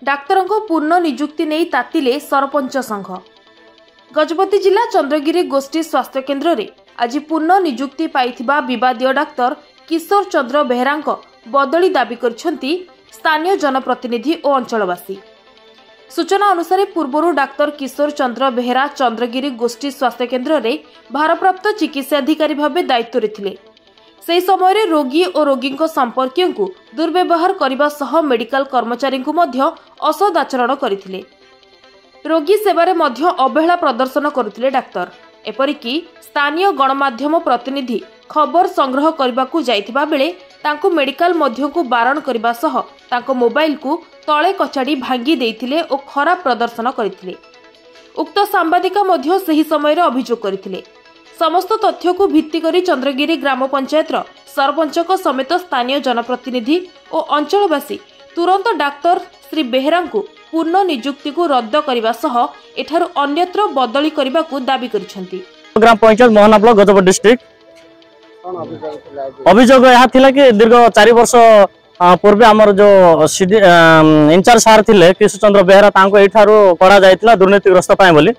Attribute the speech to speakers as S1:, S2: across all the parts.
S1: Doctor पूर्ण निजुक्ति नहीं तातिले सरपंच संघ। गजपति जिला चंद्रगिरी गोष्ठी स्वास्थ्य केन्द्र में आज पूर्ण निजुक्ति पाइथिबा विवादीय डाक्तर किशोर चंद्र बेहरा बदली दाबी करछंती स्थानीय जनप्रतिनिधि और अंचलवासी। सूचना अनुसार पूर्व डाक्तर किशोर चंद्र बेहरा चंद्रगिरी गोष्ठी स्वास्थ्य केन्द्र में भारप्राप्त चिकित्साधिकारी भाव दायित्व रे थिले। से समय रोगी और रोगी संपर्कियों को दुर्व्यवहार करने सह मेडिकल कर्मचारी को मध्य असद आचरण करथिले। रोगी सेवारे मध्य अवहेला प्रदर्शन करुथिले डाक्तर। एपरिकी स्थानीय गणमाध्यम प्रतिनिधि खबर संग्रह करने को जाइथिबा बेले तांको मेडिकल मध्य को बारण करने सह तांको मोबाइल को तले कचाड़ी भांगी देइथिले और खराब प्रदर्शन करथिले। उक्त सांबादिका मध्य सही समय अभियोग करथिले। समस्त तथ्य को भित्ति करी चंद्रगिरी ग्राम पंचायत सरपंच समेत स्थानीय जनप्रतिनिधि और अंचलवासी तुरंत डाक्तर श्री बेहरा को पूर्ण निजुक्ति को रद्द करने सह एठारु अन्यत्र बदली करने को दाबी करिसेंती।
S2: ग्राम पंचायत मोहना ब्लॉक गजपति डिस्ट्रिक्ट अभियोग यह थिला कि दीर्घ 4 वर्ष पूर्व आमर जो इंचार्ज सार थिले किशोर चंद्र बेहरा तांको एठारु करा जायतिला दुर्नीतिग्रस्त पाए बोली।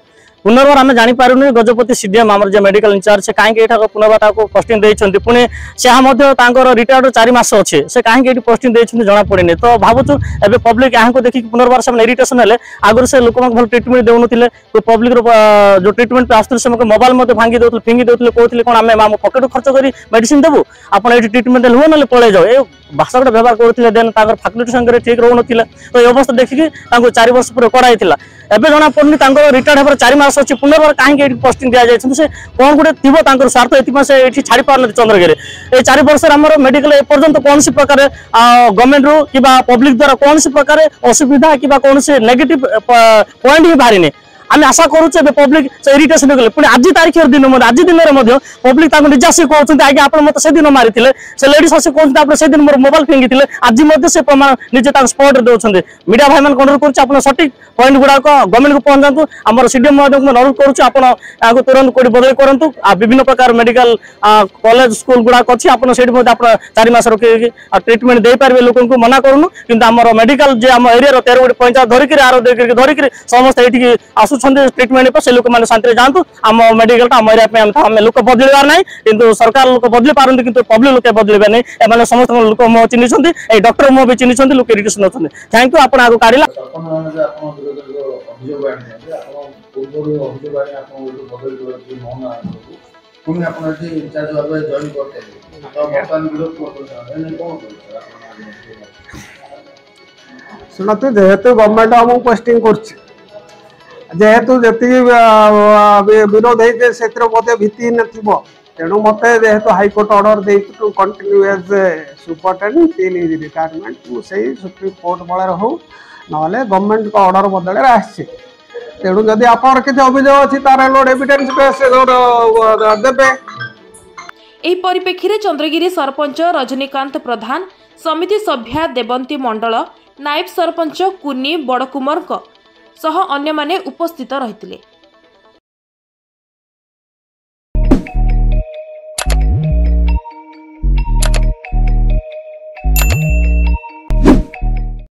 S2: पुनर्बार आम जापर गजपति सीडीएम आम जो मेडिकल इंचार्ज से कहीं पुनर्बार पोस्टिंग देते पुणी से रिटायर्ड 4 मास अच्छे से कहीं पोस्टिंग देते जना पड़े। तो भावुँ एवं पब्लिक यहाँ देखिए पुनर्बार से इरिटेशन है आगुरी से लोक भल ट्रिटमेंट देते पब्लिक जो ट्रिटमेंट आसते से मोबाइल भांगी दे फिंगी देते कहते कौन आम पकेट खर्च कर मेडिसिन देवु आप ट्रिटमेंट हुए ना पलि जाओ ये भाषा गोटे व्यवहार करते देन फैकल्टी संगे ठीक रोन तो ये अवस्था देखिए 4 वर्ष पूरे कड़ाई एवं जना पड़नी रिटायर्ड होकर 4 मास अच्छी पुनर्बार कहीं पोस्टिंग दि जाए से कौन गोटे थी स्वार्थ ये छाड़ी पार चंद्रगिरी ये 4 वर्ष आम मेडिकल एपर्यंत कौन प्रकार गवर्नमेंट रू कि पब्लिक द्वारा कौन प्रकार असुविधा कि कौन नेगेटिव पॉइंट ही बाहरी आम आशा करुचे पब्लिक इरिटेशन गले पुणी आज तारीख दिन आज दिन में पब्लिक निजे आसिक कहते आगे आप मत से दिन मारी से लेडीज आसिक कहते से दिन मोर मोबाइल फिंगी आज से प्रमाण निजे स्पॉट दौरान मीडिया भाई मैंने अनुरोध करुँच सठिक पॉइंट गुड़ाक गवर्नमेंट को पहुंचातु आम सीडीएम अनुरोध करुँच तुरंत कोई बदली करूँ विभिन्न प्रकार मेडिकल कॉलेज स्कूल गुड़ाक अच्छी आप 4 मास रखिए ट्रिटमेंट दे पारे लोक मना करूँ कि आम मेडिकल जो आम एरिया 13 गोटे पंचायत धरिकी आर धरिकी समस्त ये आसुच्च ट्रिटमेंट से लोक मैंने शांति जातु आम मेडिकल आम एरिया लोक बदलवार ना कि सरकार लोक बदली पारती कि पब्लिक लोक बदलवा नहीं एम समस्त लोक मुह चिन्ह डॉक्टर मुह भी चिन्ह लोक इरिटेशन अच्छे। थैंक यू आप आगे काढ़ा
S3: शुणु जेहेतु गवर्नमेंट आम पोस्टिंग जेहेतु जी विरोध होते से भित्ति न तेणु मत जेहेतु हाईकोर्ट ऑर्डर दे to continue as superintendent till his retirement मुझे सुप्रीम कोर्ट बल हो ना गवर्नमेंट को ऑर्डर बदल आसी तेणु जदि आप किसी अभियोग अच्छी तार एविडेंस देवे।
S1: एही परिप्रेक्षी चंद्रगिरी सरपंच रजनीकांत प्रधान समिति सभ्या देवंती मंडल नायब सरपंच कुनी बड़कुमर सह अन्य माने उपस्थित रहिथिले।